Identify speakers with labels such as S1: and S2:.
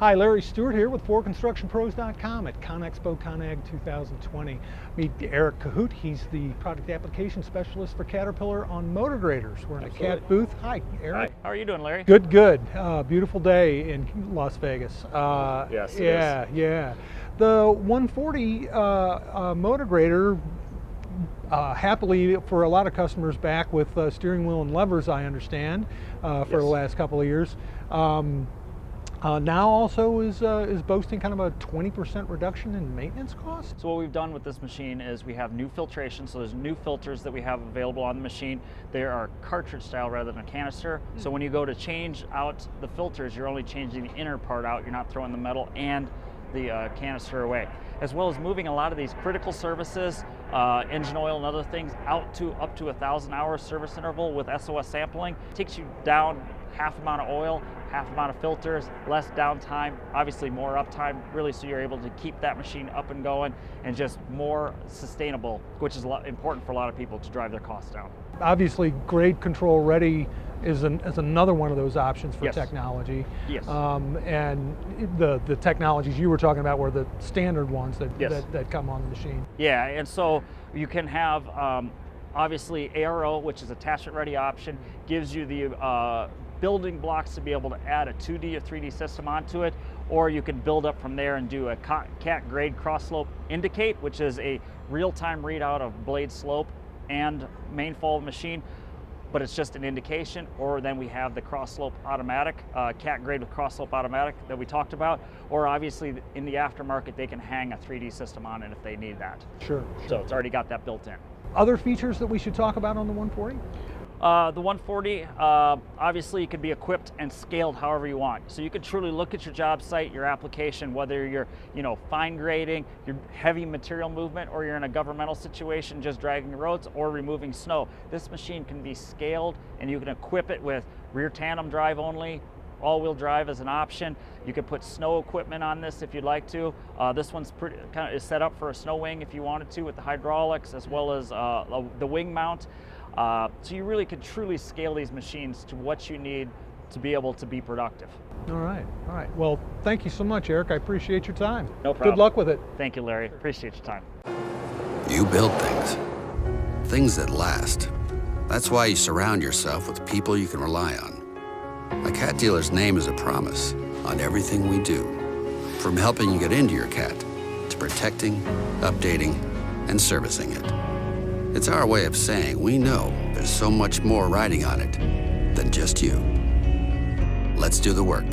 S1: Hi, Larry Stewart here with FordConstructionPros.com at ConExpo ConAg 2020. Meet Eric Cahoot. He's the product application specialist for Caterpillar on motor graders. We're in a CAT booth. Hi, Eric.
S2: Hi. How are you doing, Larry?
S1: Good, good. Beautiful day in Las Vegas.
S2: Yes, it
S1: yeah,
S2: is.
S1: yeah. The 140 motor grader, happily for a lot of customers, back with steering wheel and levers, I understand, for the last couple of years. Now also is boasting kind of a 20% reduction in maintenance costs.
S2: So what we've done with this machine is we have new filtration, so there's new filters that we have available on the machine. They are cartridge style rather than a canister. So when you go to change out the filters, you're only changing the inner part out. You're not throwing the metal and the canister away, as well as moving a lot of these critical services, engine oil and other things out to up to 1,000 hours service interval with SOS sampling. It takes you down half amount of oil, half amount of filters, less downtime, obviously more uptime, really, so you're able to keep that machine up and going and just more sustainable, which is important for a lot of people to drive their costs down.
S1: Obviously, grade control ready is another one of those options for technology.
S2: Yes.
S1: And the technologies you were talking about were the standard ones that, that come on the machine.
S2: Yeah, and so you can have obviously ARO, which is attachment ready option, gives you the building blocks to be able to add a 2D or 3D system onto it, or you can build up from there and do a CAT grade cross slope indicate, which is a real-time readout of blade slope and main fall machine, but it's just an indication. Or then we have the cross slope automatic, CAT grade with cross slope automatic that we talked about, or obviously in the aftermarket they can hang a 3D system on it if they need that.
S1: Sure.
S2: So it's already got that built in.
S1: Other features that we should talk about on the 140?
S2: The 140, obviously you could be equipped and scaled however you want. So you could truly look at your job site, your application, whether you're fine grading, your heavy material movement, or you're in a governmental situation just dragging the roads or removing snow. This machine can be scaled and you can equip it with rear tandem drive only, all-wheel drive as an option. You could put snow equipment on this if you'd like to. This one's is set up for a snow wing if you wanted to, with the hydraulics as well as the wing mount. So you really could truly scale these machines to what you need to be able to be productive.
S1: All right, all right. Well, thank you so much, Eric. I appreciate your time.
S2: No problem.
S1: Good luck with it.
S2: Thank you, Larry. Appreciate your time.
S3: You build things that last. That's why you surround yourself with people you can rely on. A CAT dealer's name is a promise on everything we do, from helping you get into your CAT to protecting, updating, and servicing it. It's our way of saying we know there's so much more riding on it than just you. Let's do the work.